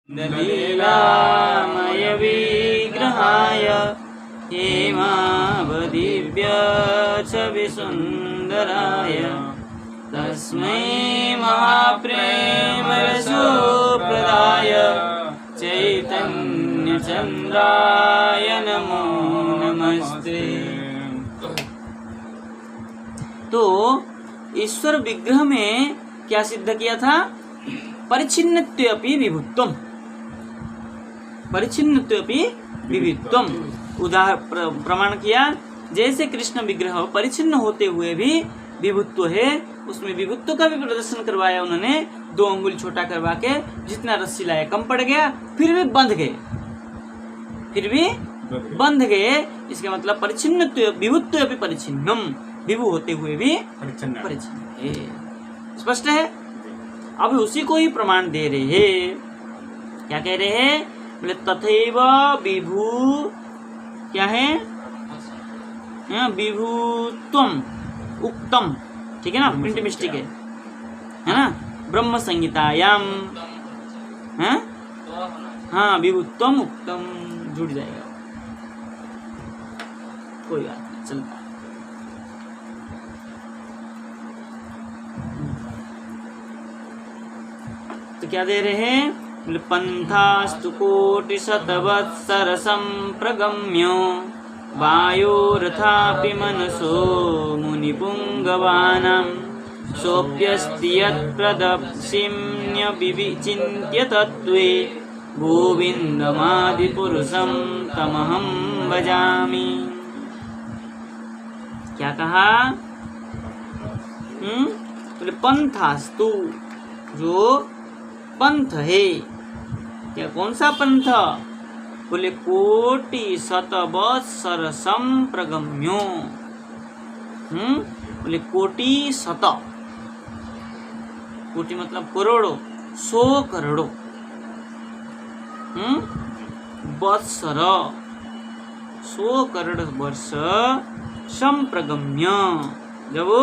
लीलामय विग्रहाय हेमावदिव्य छविसुन्दराय तस्मै महाप्रेमरसोप्रदाय चैतन्यचन्द्राय नमो नमस्ते। तो ईश्वर विग्रह में क्या सिद्ध किया था? परिच्छिन्नत्वेऽपि विभुत्वम्, परिच्छिन्नत्वेऽपि विभुत्वम् प्रमाण किया। जैसे कृष्ण विग्रह परिच्छिन्न होते हुए भी विभुत्व है, उसमें विभुत्व का भी प्रदर्शन करवाया उन्होंने। 2 अंगुल छोटा करवा के जितना रस्सी लाया कम पड़ गया, फिर भी बंध गए, फिर भी बंध गए। इसका मतलब परिच्छिन्नत्व विभुत्व परिच्छिन्नम, विभु होते हुए भी परिच्छिन्न है। स्पष्ट है। अब उसी को ही प्रमाण दे रहे हैं। क्या कह रहे हैं? बोले तथैव विभु क्या है? विभुत्वम उक्तम, ठीक है ना, प्रिंट मिस्टेक है ना। ब्रह्म संहितायाम हाँ विभुत्वम उक्तम जुड़ जाएगा, कोई बात नहीं, चलता है। तो क्या दे रहे हैं? पंथास्तु कोटिशतवत्सर संप्रगम्यो वायोरथापि मनसो मुनिपुंगवानां सोऽप्यस्ति यत्प्रदर्शिन्य विचिन्त्य तत्त्वे गोविन्दमादिपुरुषं तमहं भजामि। क्या कहा? बोले पंथास्तु, जो पंथ है, क्या कौन सा पंथ? बोले कोटि शतवत्सर संप्रगम्यो। बोले कोटि शत, कोटि मतलब करोड़ों, 100 करोड़ों, वत्सर 100 करोड़ वर्ष संप्रगम्य, जब वो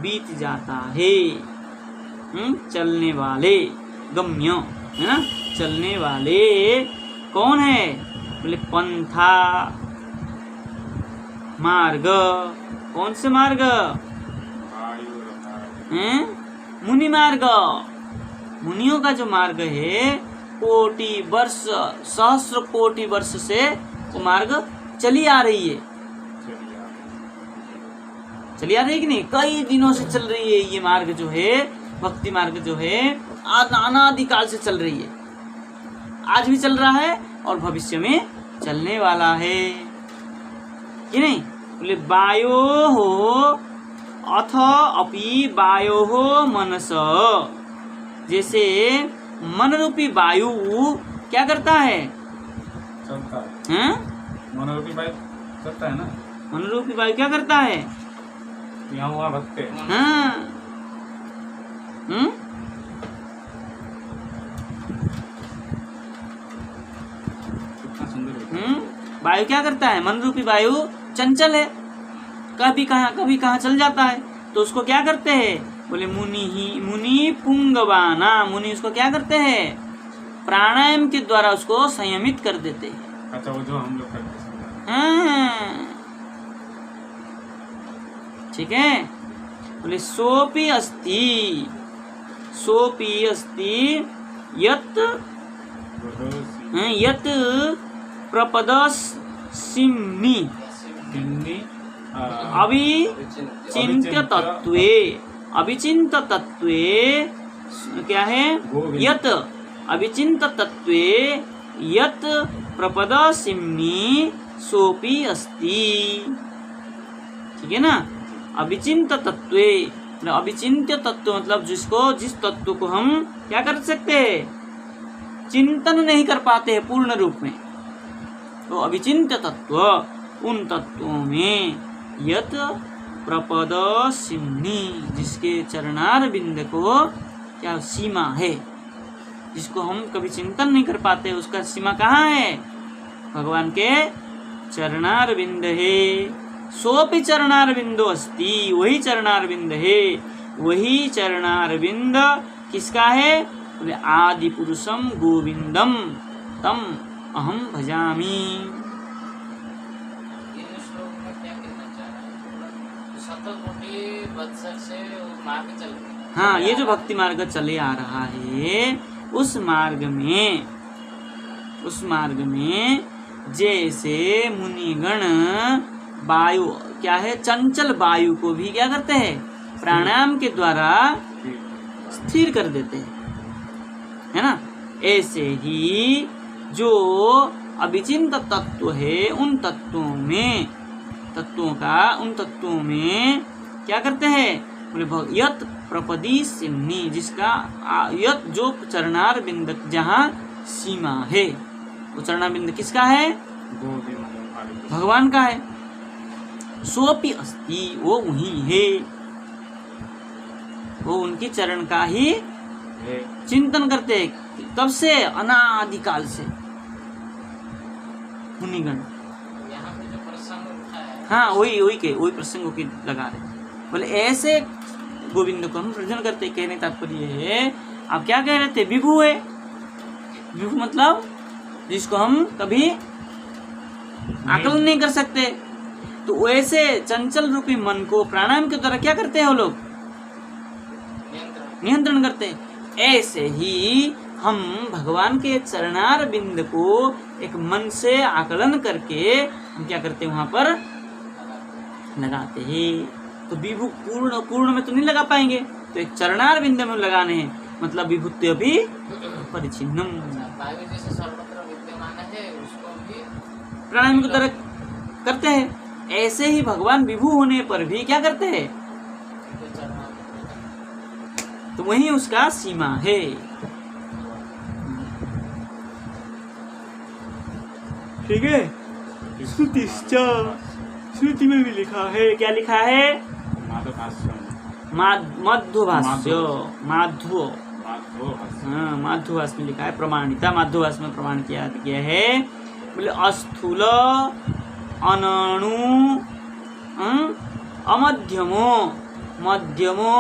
बीत जाता है। चलने वाले, गम्य है ना, चलने वाले कौन है? बोले पंथा, मार्ग। कौन से मार्ग? मुनि मार्ग। मुनियों का जो मार्ग है, कोटि वर्ष, सहस्र कोटि वर्ष से वो मार्ग चली आ रही है। चली आ रही है कि नहीं? कई दिनों से चल रही है ये मार्ग जो है, भक्ति मार्ग जो है, अनादिकाल से चल रही है। आज भी चल रहा है और भविष्य में चलने वाला है कि नहीं? बोले वायो हो अथ अपि वायो हो मनस। जैसे मन रूपी वायु क्या करता है? मन रूपी वायु करता है ना। मन रूपी वायु क्या करता है? यहाँ हुआ भक्ते। हाँ। वायु क्या करता है? मन रूपी वायु चंचल है, कभी कहाँ चल जाता है। तो उसको क्या करते हैं? बोले मुनि पुंगवाना, मुनि उसको क्या करते हैं? प्राणायाम के द्वारा उसको संयमित कर देते हैं। अच्छा, वो जो हम लोग करते हैं। ठीक है। बोले सोपी अस्ति यत प्रपदसिम्नि अविचिन्त तत्वे क्या है? यत अविचिन्त तत्वे यत प्रपदसिम्नि सोपी अस्ति। ठीक है ना। अविचिन्त तत्वे, अविचिन्त्य तत्व मतलब जिस तत्व को हम क्या कर सकते हैं? चिंतन नहीं कर पाते हैं पूर्ण रूप में। तो अविचिन्त्य तत्व, उन तत्वों में यत प्रपदसिम्नि, जिसके चरणार बिंद को क्या सीमा है, जिसको हम कभी चिंतन नहीं कर पाते, उसका सीमा कहाँ है? भगवान के चरणार बिंद है। सोपि चरणार बिंदु अस्ति, वही चरणार बिंद है। वही चरणार बिंद किसका है? बोले आदि पुरुषम गोविंदम तम अहम भजामी। इन श्लोक में क्या कहना चाह रहा है? शतकोटि वत्सर से वो मार्ग चल रही है। हाँ, ये जो भक्ति मार्ग चले आ रहा है उस मार्ग में जैसे मुनिगण वायु क्या है, चंचल वायु को भी क्या करते हैं, प्राणायाम के द्वारा स्थिर कर देते हैं, है ना। ऐसे ही जो अभिचिंत तत्व है उन तत्वों में क्या करते हैं, बोले यत प्रपदी सिन्नी, जिसका यत जो चरणार बिंद जहाँ सीमा है, वो चरणार बिंद किसका है, भगवान का है। सोपि अस्ति, वो वही है, वो उनकी चरण का ही चिंतन करते हैं। कब से, अनादिकाल से मुनिगण। यहाँ पे जो प्रसंग उठा है, हाँ, वही प्रसंगों की लगा रहे, बोले ऐसे गोविंद को हम सृजन करते। कहने तात्पर्य है, आप क्या कह रहे थे, विभु है। विभु मतलब जिसको हम कभी आकलन नहीं कर सकते। तो वैसे चंचल रूपी मन को प्राणायाम के द्वारा क्या करते हैं वो लोग, नियंत्रण करते हैं। ऐसे ही हम भगवान के चरणार बिंद को एक मन से आकलन करके हम क्या करते हैं, वहां पर लगाते हैं। तो विभु पूर्ण में तो नहीं लगा पाएंगे, तो एक चरणार बिंद में लगाने हैं, मतलब विभुत्य भी परिचिन्नम, वायु जैसे सर्वत्र विद्यमान है उसको भी प्राणायाम की तरह करते हैं। ऐसे ही भगवान विभु होने पर भी क्या करते हैं, तो वही उसका सीमा है। ठीक है। श्रुति में भी लिखा है, क्या लिखा है, माध्वभाष्य, माध्वभाष्य में लिखा है, प्रमाणिता माध्वभाष्य में प्रमाण किया गया है। बोले अस्थूल अनणु अमध्यमो मध्यमो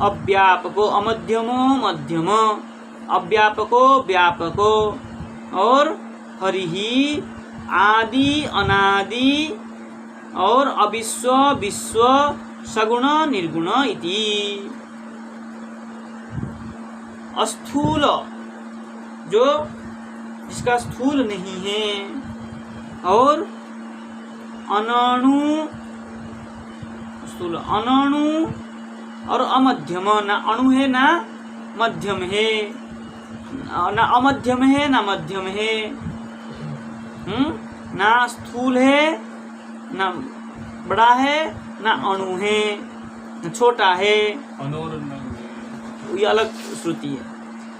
अव्यापको अमध्यमो मध्यम अव्यापको व्यापको और हरिहि आदि अनादि और अविश्व विश्व सगुण निर्गुण इति। अस्थूल जो जिसका स्थूल नहीं है, और अनणु स्थूल अनणु और अमध्यम, ना अणु है ना मध्यम है, ना अमध्यम है ना मध्यम है, ना स्थूल है ना बड़ा है, ना अणु है ना छोटा है, ये अलग श्रुति है।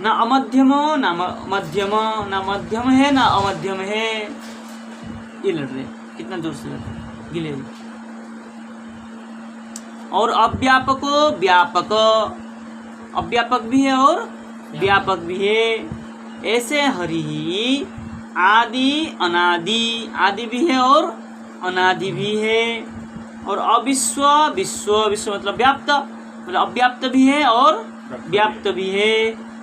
ना अमध्यम ना मध्यम, ना मध्यम है ना अमध्यम है। ये लड़ रहे, कितना जोर से लड़ रहे, गिले। और अव्यापको व्यापक, अव्यापक भी है और व्यापक भी है। ऐसे हरि ही आदि अनादि, आदि भी है और अनादि भी है। और अविश्व विश्व, विश्व मतलब व्याप्त, मतलब अव्याप्त भी है और व्याप्त भी है।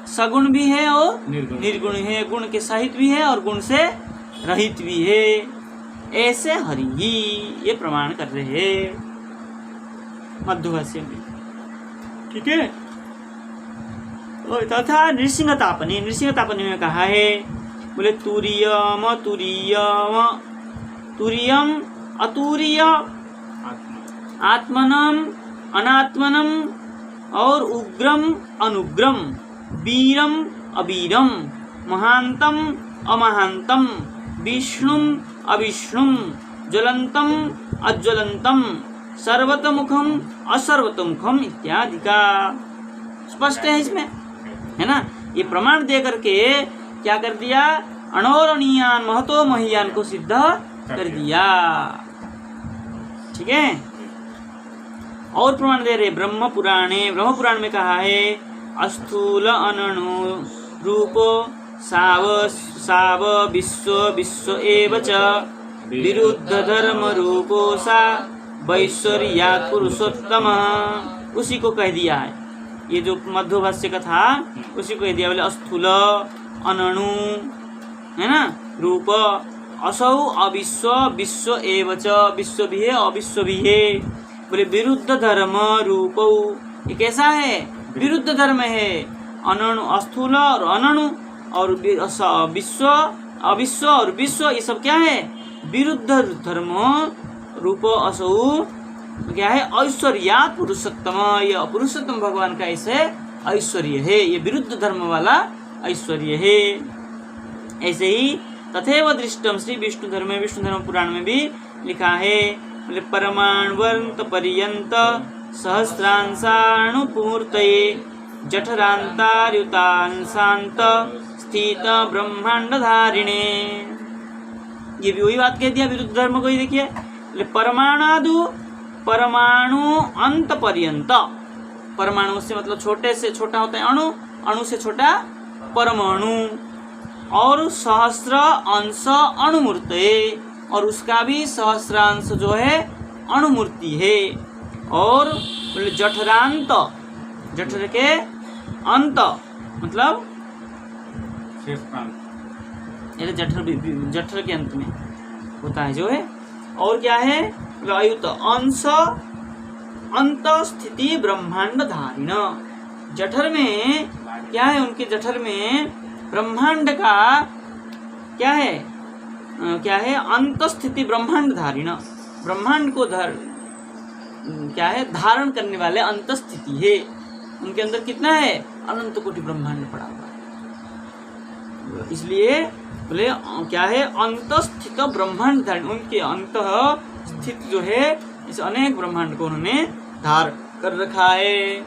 सगुण भी है और निर्गुण है, गुण के सहित भी है और गुण से रहित भी है। ऐसे हरि ही ये प्रमाण कर रहे हैं मध्वभाष्य में। ठीक है। और तथा नृसिंहतापनी, नृसिंहतापनी में कहा है, बोले तुरीयम तुरीयम तुरीयम अतुरीय आत्मनम अनात्मनम और उग्रम अनुग्रम वीरम अवीरम महांतम अमहांतम विष्णुम अविष्णुम ज्वलंतम अज्वलंतम सर्वतमुखम असर्वतमुखम इत्यादि का स्पष्ट है इसमें, है ना। ये प्रमाण दे करके क्या कर दिया, अणोरणीयान महतो महीयान को सिद्ध कर दिया। ठीक है। और प्रमाण दे रहे ब्रह्म पुराणे, ब्रह्म पुराण में कहा है अस्थूल अनणु रूपो साव विश्व विश्व एव च विरुद्ध धर्म रूपो सा वैश्वर्यात् पुरुषोत्तम। उसी को कह दिया है ये जो मध्वभाष्य का था उसी को दिया, बोले अस्थूल अनणु है ना, रूप असौ अविश्व विश्व एव च, विश्व भी है अविश्व भी है। बोले विरुद्ध धर्म रूप, ये कैसा है, विरुद्ध धर्म है। अनणु अस्थूल और अनणु और विश्व अविश्व और विश्व, ये सब क्या है, विरुद्ध धर्म। रूप असौ क्या है, ऐश्वर्यात् पुरुषोत्तम, ये पुरुषोत्तम भगवान का ऐसे ऐश्वर्य है, ये विरुद्ध धर्म वाला ऐश्वर्य है। ऐसे ही तथैव दृष्टम श्री विष्णु धर्म, विष्णु धर्म पुराण में भी लिखा है, बोले परमाणुवर्त पर्यंत सहस्रांशाणुपूर्तये जठरांतार्युतांशांत स्थित ब्रह्मांड धारिणे। ये भी वही बात कह दिया विरुद्ध धर्म को ही। देखिए परमाणु अंत पर्यंत, परमाणु से मतलब छोटे से छोटा होता है अणु, अणु से छोटा परमाणु, और सहस्र अंश अणुमूर्ते, और उसका भी सहस्रांश जो है अणुमूर्ति है। और बोले जठरांत, जठर के अंत मतलब शेष प्रांत, जठर के अंत में होता है जो है। और क्या है, अयुत अंश अंत स्थिति ब्रह्मांड धारिण, जठर में क्या है, उनके जठर में ब्रह्मांड का क्या है, क्या है, अंत स्थिति ब्रह्मांड धारिण, ब्रह्मांड को क्या है, धारण करने वाले अंत स्थिति है। उनके अंदर कितना है, अनंत कोटि ब्रह्मांड पड़ा हुआ है। इसलिए बोले क्या है, अंत स्थित ब्रह्मांड धारण, उनके अंत स्थित जो है इस अनेक ब्रह्मांड को उन्होंने धार कर रखा है।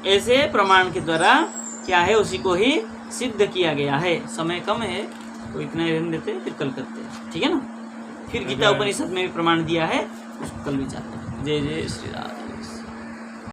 ऐसे प्रमाण के द्वारा क्या है, उसी को ही सिद्ध किया गया है। समय कम है तो इतना ही रहने देते, फिर कल करते हैं, ठीक है ना। फिर गीता उपनिषद में भी प्रमाण दिया है, उसको कल विचार करें। जय जय श्री राम।